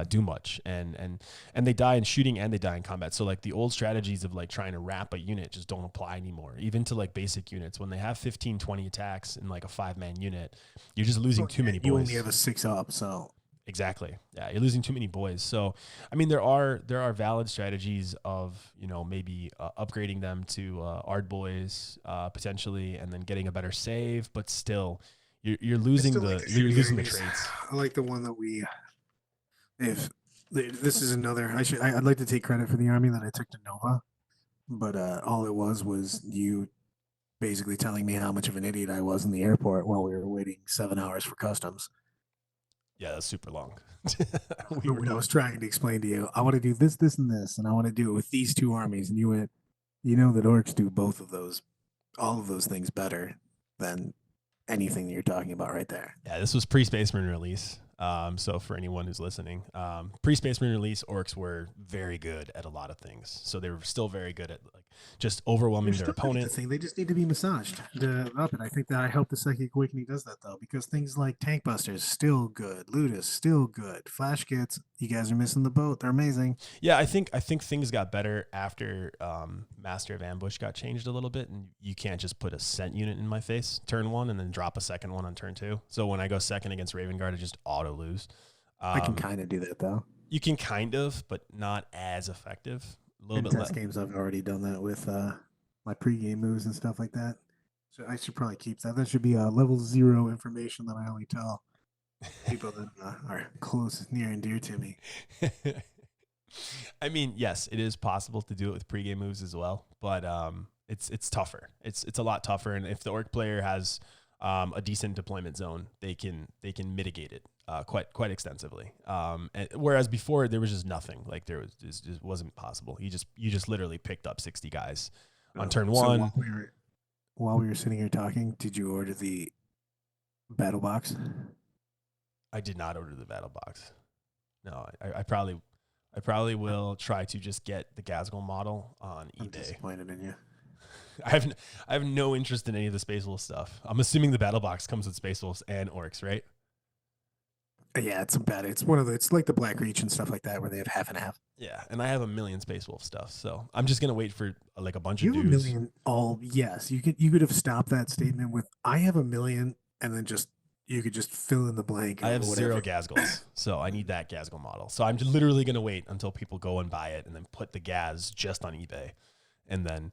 do much, and they die in shooting and they die in combat. So like the old strategies of like trying to wrap a unit just don't apply anymore, even to like basic units. When they have 15, 20 attacks in like a 5-man unit, you're just losing too many boys. You only have a 6 up, so exactly. Yeah, you're losing too many boys. So I mean, there are valid strategies of, you know, maybe upgrading them to Ard boys potentially, and then getting a better save, but still you're losing you're losing the traits. I like the one that we. If this is another, I'd like to take credit for the army that I took to Nova, but all it was you basically telling me how much of an idiot I was in the airport while we were waiting 7 hours for customs. Yeah, that's super long. When I was trying to explain to you, I want to do this, this, and this, and I want to do it with these 2 armies, and you went, you know that orcs do both of those, all of those things better than anything that you're talking about right there. Yeah, this was pre-Space Marine release. So for anyone who's listening, pre-Space Marine release, orcs were very good at a lot of things. So they were still very good at like just overwhelming their opponent. They just need to be massaged up, and I think that I hope the Psychic Awakening does that though, because things like Tank Busters still good, Ludus still good, Flash Kits, you guys are missing the boat. They're amazing. Yeah, I think things got better after Master of Ambush got changed a little bit, and you can't just put a scent unit in my face turn 1 and then drop a second one on turn 2. So when I go second against Raven Guard, I just auto lose. I can kind of do that though. You can kind of, but not as effective. A little in bit test games, I've already done that with my pregame moves and stuff like that. So I should probably keep that. That should be level 0 information that I only tell people that are close, near, and dear to me. I mean, yes, it is possible to do it with pregame moves as well, but it's tougher. It's a lot tougher, and if the orc player has a decent deployment zone, they can mitigate it quite extensively. And whereas before there was just nothing. Like there was just wasn't possible. You just literally picked up 60 guys on turn 1. So while we were sitting here talking, did you order the battle box? I did not order the battle box. No, I probably will try to just get the Gazgul model on eBay. I'm disappointed in you. I have no interest in any of the Space Wolf stuff. I'm assuming the battle box comes with Space Wolves and orcs, right? Yeah, it's like the Black Reach and stuff like that, where they have half and half. Yeah, and I have a million Space Wolf stuff, so I'm just gonna wait for like a bunch of dudes. dudes. A million? Yes, you could have stopped that statement with "I have a million," and then you could just fill in the blank. I have 0 Gazguls, so I need that Gazgul model. So I'm just literally gonna wait until people go and buy it, and then put the Gaz just on eBay, and then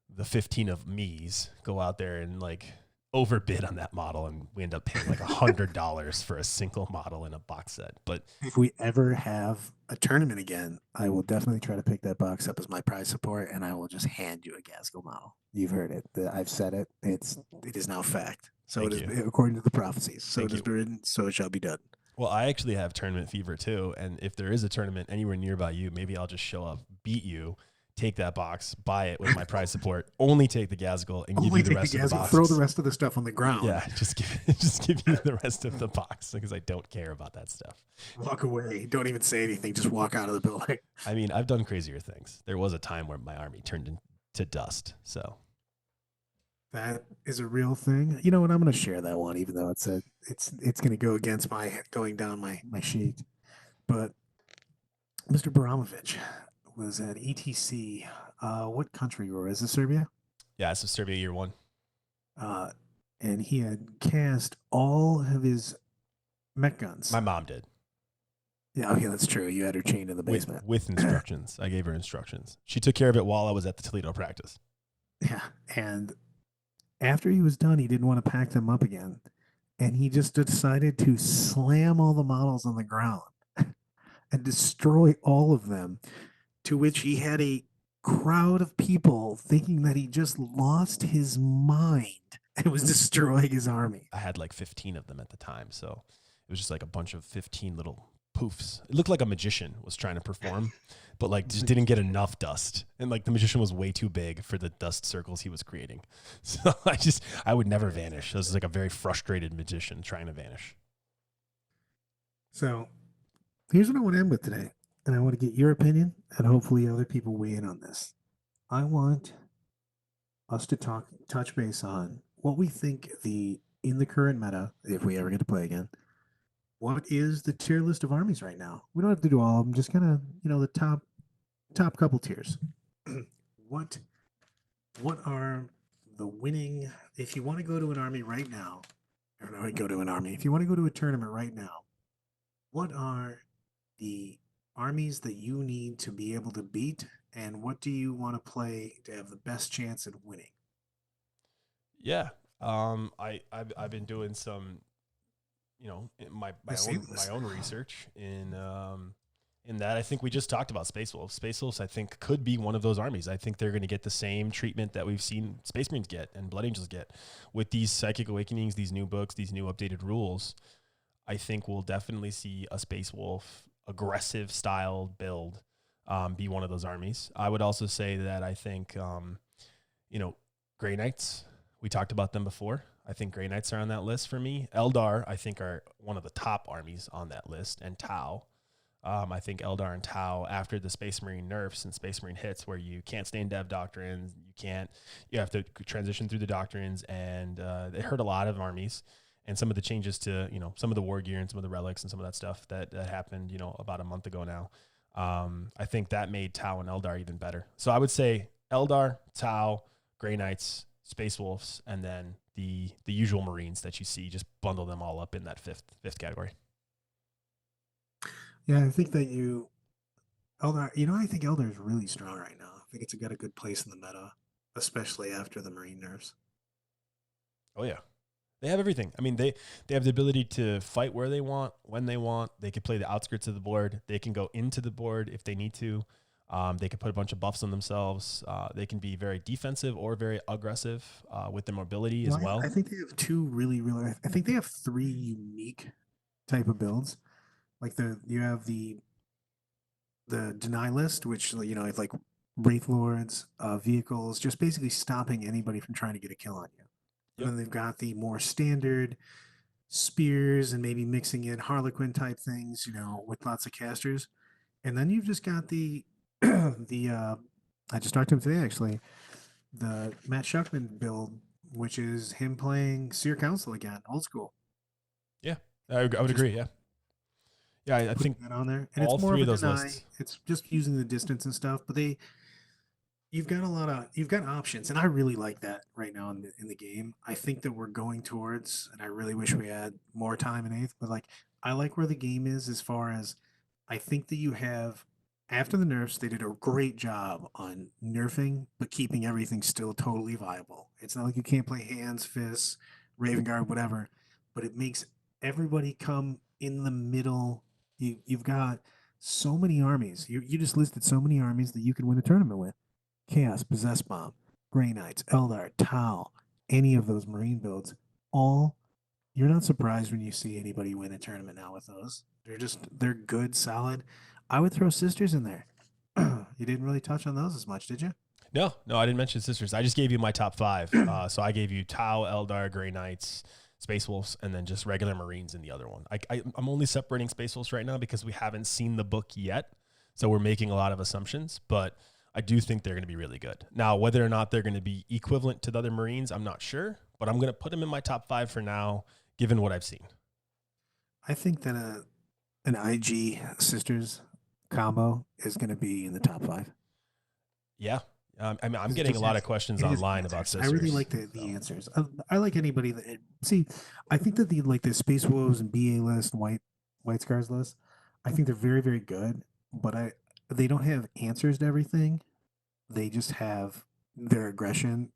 the 15 of me's go out there and like overbid on that model, and we end up paying like $100 for a single model in a box set. But if we ever have a tournament again, I will definitely try to pick that box up as my prize support, and I will just hand you a Gazgul model. You've heard it. I've said it. It is now fact. So it is according to the prophecies. So it is written, so it shall be done. Well, I actually have tournament fever too, and if there is a tournament anywhere nearby you, maybe I'll just show up, beat you, take that box, buy it with my prize support, only take the Gazgul, and give you the rest of the box. Throw the rest of the stuff on the ground. Yeah, just give you the rest of the box, because I don't care about that stuff. Walk away. Don't even say anything. Just walk out of the building. I mean, I've done crazier things. There was a time where my army turned into dust. So That is a real thing. You know what? I'm going to share that one, even though it's going to go against my going down my sheet. But Mr. Baramovich was at ETC. What country were? Is it Serbia? Yeah, it's a Serbia year one. Uh, and he had cast all of his mech guns. My mom did. Yeah, okay, that's true. You had her chained in the basement. With instructions. I gave her instructions. She took care of it while I was at the Toledo practice. Yeah, and after he was done, he didn't want to pack them up again, and he just decided to slam all the models on the ground and destroy all of them. To which he had a crowd of people thinking that he just lost his mind and was destroying his army. I had like 15 of them at the time, so it was just like a bunch of 15 little poofs. It looked like a magician was trying to perform, but like just didn't get enough dust. And like the magician was way too big for the dust circles he was creating. So I would never vanish. I was like a very frustrated magician trying to vanish. So here's what I want to end with today. And I want to get your opinion and hopefully other people weigh in on this. I want us to touch base on what we think in the current meta, if we ever get to play again, what is the tier list of armies right now? We don't have to do all of them, just kind of, the top couple tiers. what are the winning, if you want to go to an army right now, or not go to an army, if you want to go to a tournament right now, what are the armies that you need to be able to beat, and what do you want to play to have the best chance at winning? Yeah. I've been doing some, my own research in that. I think we just talked about Space Wolves. Space Wolves, I think, could be one of those armies. I think they're going to get the same treatment that we've seen Space Marines get and Blood Angels get with these Psychic Awakenings, these new books, these new updated rules. I think we'll definitely see a Space Wolf aggressive style build be one of those armies. I would also say that I think, Grey Knights, we talked about them before. I think Grey Knights are on that list for me. Eldar, I think, are one of the top armies on that list, and Tau. I think Eldar and Tau, after the Space Marine nerfs and Space Marine hits, where you can't stay in dev doctrines, you have to transition through the doctrines, and it hurt a lot of armies. And some of the changes to, some of the war gear and some of the relics and some of that stuff that happened, about a month ago now. I think that made Tau and Eldar even better. So I would say Eldar, Tau, Grey Knights, Space Wolves, and then the usual Marines that you see. Just bundle them all up in that fifth category. Yeah, I think that Eldar, I think Eldar is really strong right now. I think it's got a good place in the meta, especially after the Marine nerfs. Oh, yeah. They have everything. I mean, they have the ability to fight where they want, when they want. They can play the outskirts of the board. They can go into the board if they need to. They can put a bunch of buffs on themselves. They can be very defensive or very aggressive with their mobility as well. I think they have two I think they have three unique type of builds. Like you have the deny list, which, it's like Wraith Lords, vehicles, just basically stopping anybody from trying to get a kill on you. Yep. And then they've got the more standard spears and maybe mixing in Harlequin type things, with lots of casters. And then you've just got I just talked to him today, actually, the Matt Shuckman build, which is him playing Seer Council again, old school. Yeah, I would agree. Yeah. Yeah, I think that on there. And it's more of a deny. It's just using the distance and stuff, but you've got options, and I really like that right now in the game. I think that we're going towards, and I really wish we had more time in 8th, but I like where the game is as far as I think that you have, after the nerfs, they did a great job on nerfing, but keeping everything still totally viable. It's not like you can't play hands, fists, Raven Guard, whatever, but it makes everybody come in the middle. You've got so many armies. You just listed so many armies that you can win a tournament with. Chaos, Possess Bomb, Grey Knights, Eldar, Tau, any of those Marine builds, you're not surprised when you see anybody win a tournament now with those. They're good, solid. I would throw Sisters in there. You didn't really touch on those as much, did you? No, I didn't mention Sisters. I just gave you my top 5. So I gave you Tau, Eldar, Grey Knights, Space Wolves, and then just regular Marines in the other one. I'm only separating Space Wolves right now because we haven't seen the book yet. So we're making a lot of assumptions, but I do think they're going to be really good. Now, whether or not they're going to be equivalent to the other Marines, I'm not sure, but I'm going to put them in my top 5 for now, given what I've seen. I think that an IG sisters combo is going to be in the top 5. Yeah. I mean, I'm 'Cause it getting a just lot has of questions it has online about answers. sisters. I really like the answers. I like anybody that see. I think that the Space Wolves and BA list and White Scars list, I think they're very very good. But they don't have answers to everything. They just have their aggression.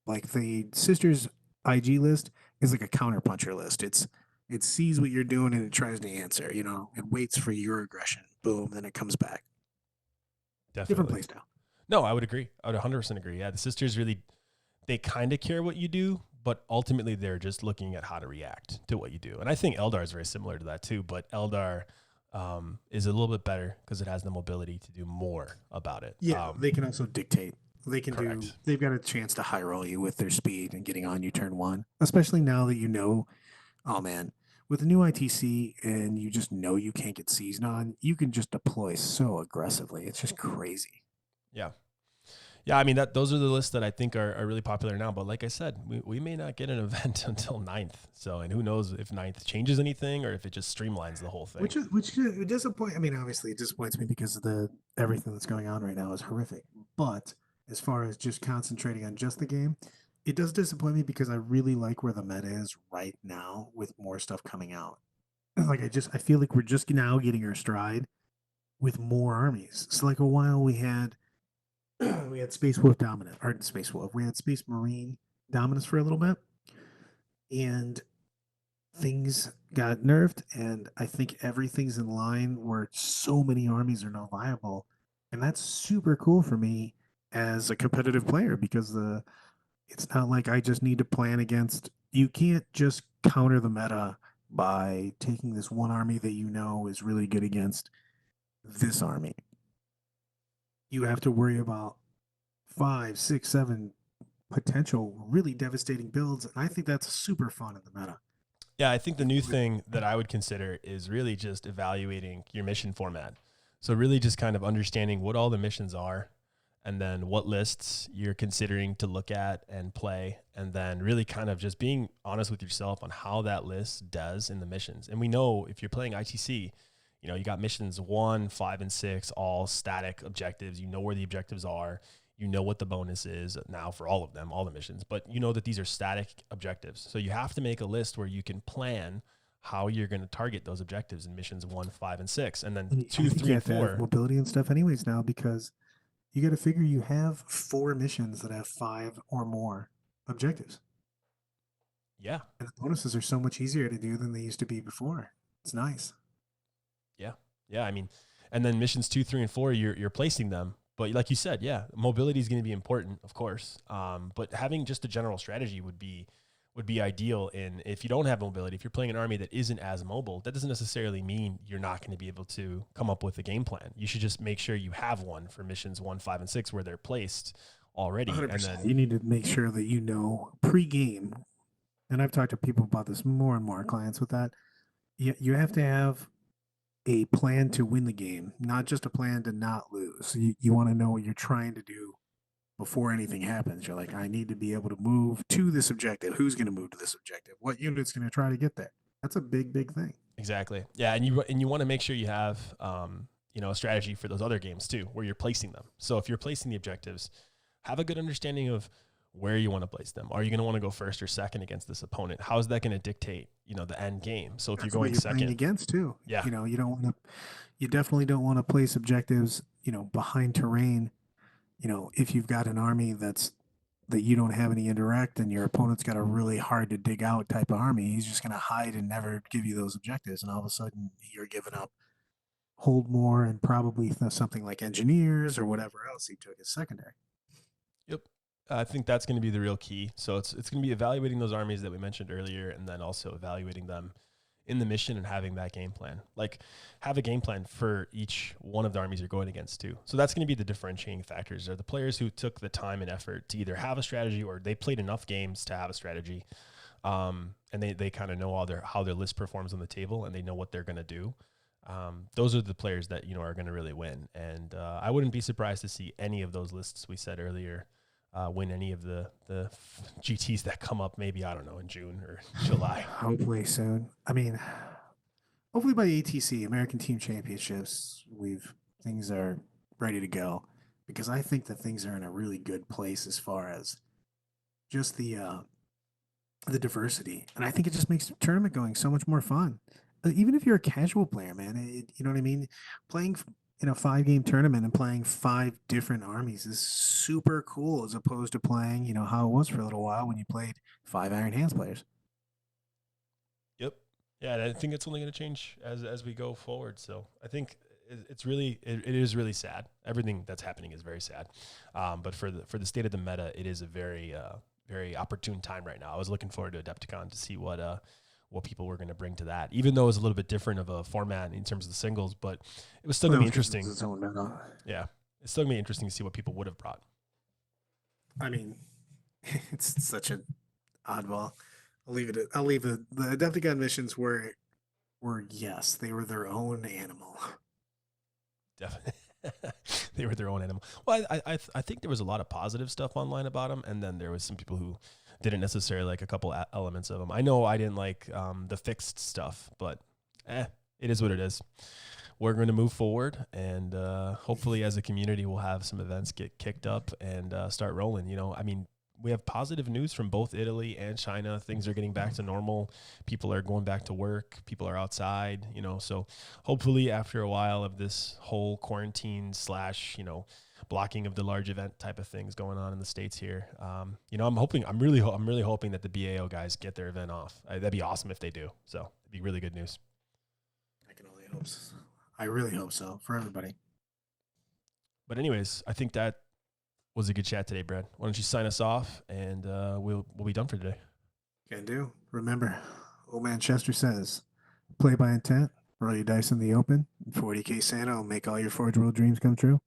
Like the sisters IG list is like a counterpuncher list. It sees what you're doing and it tries to answer. You know, it waits for your aggression. Boom, then it comes back. Different Definitely. playstyle. No, I would agree. I would 100% agree. Yeah, the sisters really, they kind of care what you do, but ultimately they're just looking at how to react to what you do. And I think Eldar is very similar to that too, but Eldar is a little bit better because it has the mobility to do more about it. Yeah, they can also dictate. They can do. Correct. They've got a chance to high roll you with their speed and getting on you turn one. Especially now that you know, oh man, with the new ITC and you just know you can't get seasoned on, you can just deploy so aggressively. It's just crazy. Yeah. Yeah, I mean, those are the lists that I think are really popular now. But like I said, we may not get an event until 9th. So, and who knows if 9th changes anything or if it just streamlines the whole thing. Which disappoint. I mean, obviously, it disappoints me because of the everything that's going on right now is horrific. But as far as just concentrating on just the game, it does disappoint me because I really like where the meta is right now with more stuff coming out. Like I feel like we're just now getting our stride with more armies. So like a while we had we had Space Wolf dominant, or Space Wolf. We had Space Marine dominance for a little bit, and things got nerfed, and I think everything's in line where so many armies are now viable, and that's super cool for me as a competitive player because it's not like I just need to plan against. You can't just counter the meta by taking this one army that you know is really good against this army. You have to worry about 5, 6, 7 potential really devastating builds, and I think that's super fun in the meta. Yeah, I think the new thing that I would consider is really just evaluating your mission format. So really just kind of understanding what all the missions are and then what lists you're considering to look at and play, and then really kind of just being honest with yourself on how that list does in the missions. And we know if you're playing ITC, you know, you got missions 1, 5, and 6, all static objectives. You know where the objectives are. You know what the bonus is now for all of them, all the missions, but you know that these are static objectives. So you have to make a list where you can plan how you're going to target those objectives in missions 1, 5, and 6, and then 2, 3, and 4. Mobility and stuff, anyways, now because you got to figure you have 4 missions that have 5 or more objectives. Yeah, and the bonuses are so much easier to do than they used to be before. It's nice. yeah. I mean, and then missions 2, 3, and 4, you're placing them. But like you said, yeah, mobility is going to be important, of course. But having just a general strategy would be ideal. In if you don't have mobility, if you're playing an army that isn't as mobile, that doesn't necessarily mean you're not going to be able to come up with a game plan. You should just make sure you have one for missions 1, 5, and 6 where they're placed already. 100%. And then You need to make sure that you know pre-game. And I've talked to people about this more and more, clients with that. You have to have a plan to win the game, not just a plan to not lose. You want to know what you're trying to do before anything happens. You're like, I need to be able to move to this objective. Who's going to move to this objective? What unit's going to try to get there? That's a big, big thing. exactly, yeah, and you want to make sure you have a strategy for those other games too, where you're placing them. So if you're placing the objectives, have a good understanding of where you want to place them. Are you going to want to go first or second against this opponent? How is that going to dictate, the end game? So if That's you're what going you're second playing against too. Yeah. You don't want to. You definitely don't want to place objectives. Behind terrain. If you've got an army that you don't have any indirect, and your opponent's got a really hard to dig out type of army, he's just going to hide and never give you those objectives, and all of a sudden you're giving up hold more and probably something like engineers or whatever else he took as secondary. Yep. I think that's going to be the real key. So it's going to be evaluating those armies that we mentioned earlier, and then also evaluating them in the mission and having that game plan. Like, have a game plan for each one of the armies you're going against too. So that's going to be the differentiating factors. Are the players who took the time and effort to either have a strategy or they played enough games to have a strategy, and they kind of know how their list performs on the table, and they know what they're going to do. those are the players that are going to really win. And I wouldn't be surprised to see any of those lists we said earlier win any of the GTs that come up. Maybe, I don't know, in June or July. Hopefully soon. I mean, hopefully by ATC American Team Championships, things are ready to go, because I think that things are in a really good place as far as just the diversity, and I think it just makes the tournament going so much more fun. Even if you're a casual player, man, you know what I mean. Playing in a 5-game tournament and playing 5 different armies is super cool, as opposed to playing, how it was for a little while when you played 5 Iron Hands players. Yep. Yeah, and I think it's only going to change as we go forward. So I think it is really sad. Everything that's happening is very sad. But for the state of the meta, it is a very very opportune time right now. I was looking forward to Adepticon to see what people were going to bring to that, even though it was a little bit different of a format in terms of the singles, but it was still going to be interesting. Yeah, it's still going to be interesting to see what people would have brought. I mean, it's such an oddball. I'll leave it. The Adepticon missions were yes, they were their own animal. Definitely. They were their own animal. Well, I think there was a lot of positive stuff online about them, and then there was some people who didn't necessarily like a couple elements of them. I know I didn't like the fixed stuff, but it is what it is. We're going to move forward, and hopefully as a community we'll have some events get kicked up and start rolling. I mean, we have positive news from both Italy and China. Things are getting back to normal. People are going back to work. People are outside, so hopefully after a while of this whole quarantine / blocking of the large event type of things going on in the States here. I'm really hoping that the BAO guys get their event off. That'd be awesome if they do. So it'd be really good news. I can only hope so. I really hope so for everybody. But anyways, I think that was a good chat today, Brad. Why don't you sign us off, and we'll be done for today. Can do. Remember, old Man Chester says, play by intent, roll your dice in the open, 40K Santa will make all your Forge World dreams come true.